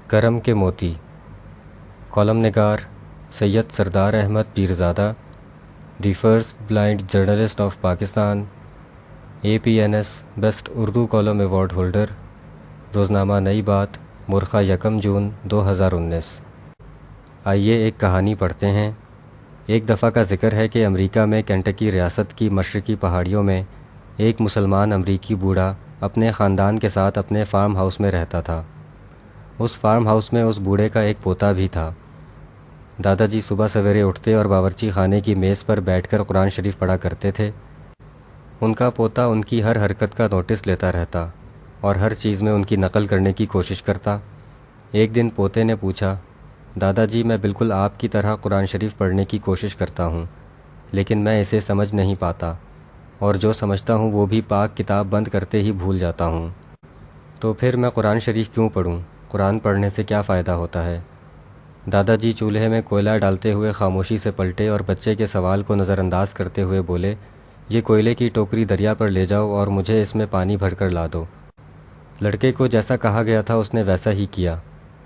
کرم کے موتی، کالم نگار Syed Sardar Ahmad Pirzada, the first blind journalist of Pakistan, APNS best Urdu column award holder, روزنامہ نئی بات، مرخہ 1 جون 2019۔ آئیے ایک کہانی پڑھتے ہیں۔ ایک دفعہ کا ذکر ہے کہ امریکہ میں کینٹکی ریاست کی مشرقی پہاڑیوں میں ایک مسلمان امریکی بوڑھا اپنے خاندان کے ساتھ اپنے فارم ہاؤس میں رہتا تھا۔ اس فارم ہاؤس میں اس بوڑھے کا ایک پوتا بھی تھا۔ دادا جی صبح سویرے اٹھتے اور باورچی خانے کی میز پر بیٹھ کر قرآن شریف پڑھا کرتے تھے۔ ان کا پوتا ان کی ہر حرکت کا نوٹس لیتا رہتا اور ہر چیز میں ان کی نقل کرنے کی کوشش کرتا۔ ایک دن پوتے نے پوچھا، دادا جی میں بالکل آپ کی طرح قرآن شریف پڑھنے کی کوشش کرتا ہوں، لیکن میں اسے سمجھ نہیں پاتا، اور جو سمجھتا ہوں وہ بھی پاک کتاب بند کرتے ہی بھول جاتا ہوں۔ تو پھر میں قرآن شریف کیوں پڑھوں؟ قرآن پڑھنے سے کیا فائدہ ہوتا ہے؟ دادا جی چولہے میں کوئلہ ڈالتے ہوئے خاموشی سے پلٹے اور بچے کے سوال کو نظر انداز کرتے ہوئے بولے، یہ کوئلے کی ٹوکری دریا پر لے جاؤ اور مجھے اس میں پانی بھر کر لا دو۔ لڑکے کو جیسا کہا گیا تھا اس نے ویسا ہی کیا،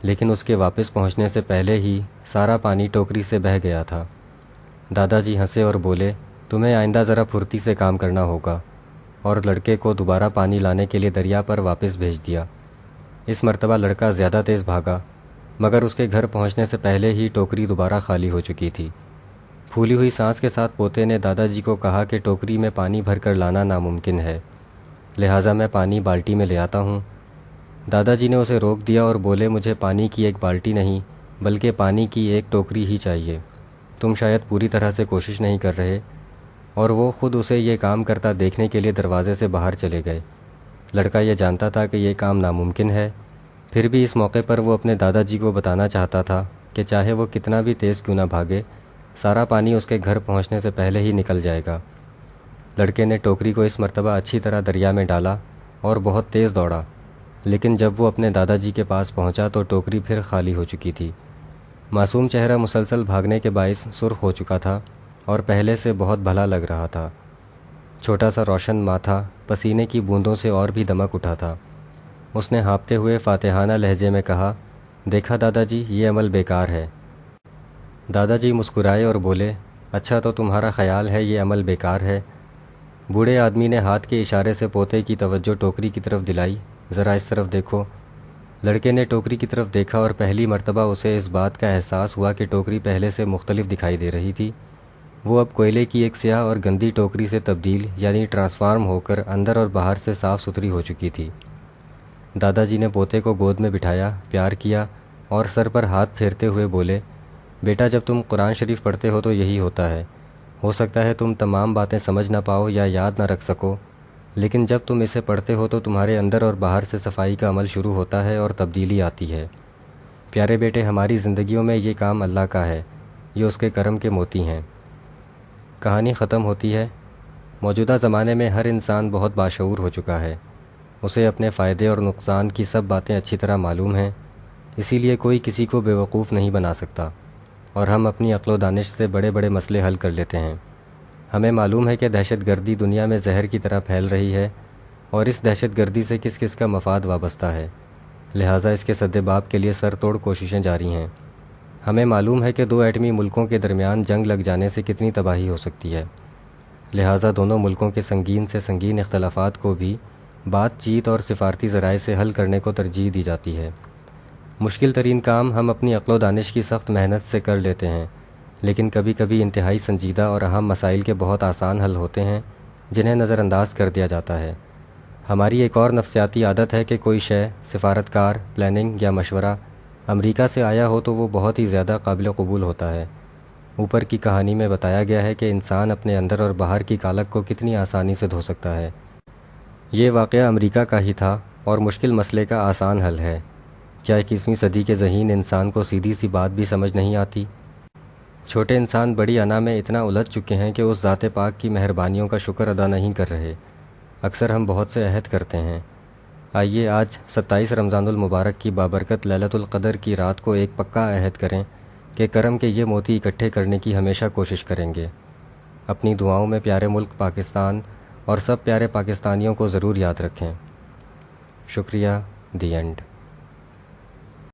لیکن اس کے واپس پہنچنے سے پہلے ہی سارا پانی ٹوکری سے بہہ گیا تھا۔ دادا جی ہنسے اور بولے، تمہیں آئندہ ذرا پھرتی سے کام کرنا ہوگا، اور لڑکے کو دوبارہ پانی لانے کے لیے دریا پر واپس بھیج دیا۔ اس مرتبہ لڑکا زیادہ تیز بھاگا، مگر اس کے گھر پہنچنے سے پہلے ہی ٹوکری دوبارہ خالی ہو چکی تھی۔ پھولی ہوئی سانس کے ساتھ پوتے نے دادا جی کو کہا کہ ٹوکری میں پانی بھر کر لانا ناممکن ہے، لہٰذا میں پانی بالٹی میں لے آتا ہوں۔ دادا جی نے اسے روک دیا اور بولے، مجھے پانی کی ایک بالٹی نہیں بلکہ پانی کی ایک ٹوکری ہی چاہیے، تم شاید پوری طرح سے کوشش نہیں کر رہے۔ اور وہ خود اسے یہ کام کرتا دیکھنے کے لیے دروازے سے باہر چلے گئے۔ لڑکا یہ جانتا تھا کہ یہ کام ناممکن ہے، پھر بھی اس موقع پر وہ اپنے دادا جی کو بتانا چاہتا تھا کہ چاہے وہ کتنا بھی تیز کیوں نہ بھاگے، سارا پانی اس کے گھر پہنچنے سے پہلے ہی نکل جائے گا۔ لڑکے نے ٹوکری کو اس مرتبہ اچھی طرح دریا میں ڈالا اور بہت تیز دوڑا، لیکن جب وہ اپنے دادا جی کے پاس پہنچا تو ٹوکری پھر خالی ہو چکی تھی۔ معصوم چہرہ مسلسل بھاگنے کے باعث سرخ ہو چکا تھا اور پہلے سے بہت بھلا لگ رہا تھا۔ چھوٹا سا روشن ماتھا پسینے کی بوندوں سے اور بھی دمک اٹھا تھا۔ اس نے ہانپتے ہوئے فاتحانہ لہجے میں کہا، دیکھا دادا جی، یہ عمل بیکار ہے۔ دادا جی مسکرائے اور بولے، اچھا تو تمہارا خیال ہے یہ عمل بیکار ہے؟ بوڑھے آدمی نے ہاتھ کے اشارے سے پوتے کی توجہ ٹوکری کی طرف دلائی، ذرا اس طرف دیکھو۔ لڑکے نے ٹوکری کی طرف دیکھا اور پہلی مرتبہ اسے اس بات کا احساس ہوا کہ ٹوکری پہلے سے مختلف دکھائی دے رہی تھی۔ وہ اب کوئلے کی ایک سیاہ اور گندی ٹوکری سے تبدیل یعنی ٹرانسفارم ہو کر اندر اور باہر سے صاف ستھری ہو چکی تھی۔ دادا جی نے پوتے کو گود میں بٹھایا، پیار کیا اور سر پر ہاتھ پھیرتے ہوئے بولے، بیٹا جب تم قرآن شریف پڑھتے ہو تو یہی ہوتا ہے، ہو سکتا ہے تم تمام باتیں سمجھ نہ پاؤ یا یاد نہ رکھ سکو، لیکن جب تم اسے پڑھتے ہو تو تمہارے اندر اور باہر سے صفائی کا عمل شروع ہوتا ہے اور تبدیلی آتی ہے۔ پیارے بیٹے، ہماری زندگیوں میں یہ کام اللہ کا ہے، یہ اس کے کرم کے موتی ہیں۔ کہانی ختم ہوتی ہے۔ موجودہ زمانے میں ہر انسان بہت باشعور ہو چکا ہے، اسے اپنے فائدے اور نقصان کی سب باتیں اچھی طرح معلوم ہیں، اسی لیے کوئی کسی کو بیوقوف نہیں بنا سکتا، اور ہم اپنی عقل و دانش سے بڑے بڑے مسئلے حل کر لیتے ہیں۔ ہمیں معلوم ہے کہ دہشت گردی دنیا میں زہر کی طرح پھیل رہی ہے، اور اس دہشت گردی سے کس کس کا مفاد وابستہ ہے، لہٰذا اس کے سدباب کے لیے سر توڑ کوششیں جاری ہیں۔ ہمیں معلوم ہے کہ 2 ایٹمی ملکوں کے درمیان جنگ لگ جانے سے کتنی تباہی ہو سکتی ہے، لہٰذا دونوں ملکوں کے سنگین سے سنگین اختلافات کو بھی بات چیت اور سفارتی ذرائع سے حل کرنے کو ترجیح دی جاتی ہے۔ مشکل ترین کام ہم اپنی عقل و دانش کی سخت محنت سے کر لیتے ہیں، لیکن کبھی کبھی انتہائی سنجیدہ اور اہم مسائل کے بہت آسان حل ہوتے ہیں جنہیں نظر انداز کر دیا جاتا ہے۔ ہماری ایک اور نفسیاتی عادت ہے کہ کوئی شے، سفارتکار، پلاننگ یا مشورہ امریکہ سے آیا ہو تو وہ بہت ہی زیادہ قابل قبول ہوتا ہے۔ اوپر کی کہانی میں بتایا گیا ہے کہ انسان اپنے اندر اور باہر کی کالک کو کتنی آسانی سے دھو سکتا ہے۔ یہ واقعہ امریکہ کا ہی تھا اور مشکل مسئلے کا آسان حل ہے۔ کیا 21ویں صدی کے ذہین انسان کو سیدھی سی بات بھی سمجھ نہیں آتی؟ چھوٹے انسان بڑی انا میں اتنا الجھ چکے ہیں کہ اس ذات پاک کی مہربانیوں کا شکر ادا نہیں کر رہے۔ اکثر ہم بہت سے عہد کرتے ہیں۔ آئیے آج 27 رمضان المبارک کی بابرکت لیلۃ القدر کی رات کو ایک پکا عہد کریں کہ کرم کے یہ موتی اکٹھے کرنے کی ہمیشہ کوشش کریں گے۔ اپنی دعاؤں میں پیارے ملک پاکستان اور سب پیارے پاکستانیوں کو ضرور یاد رکھیں۔ شکریہ۔ The end.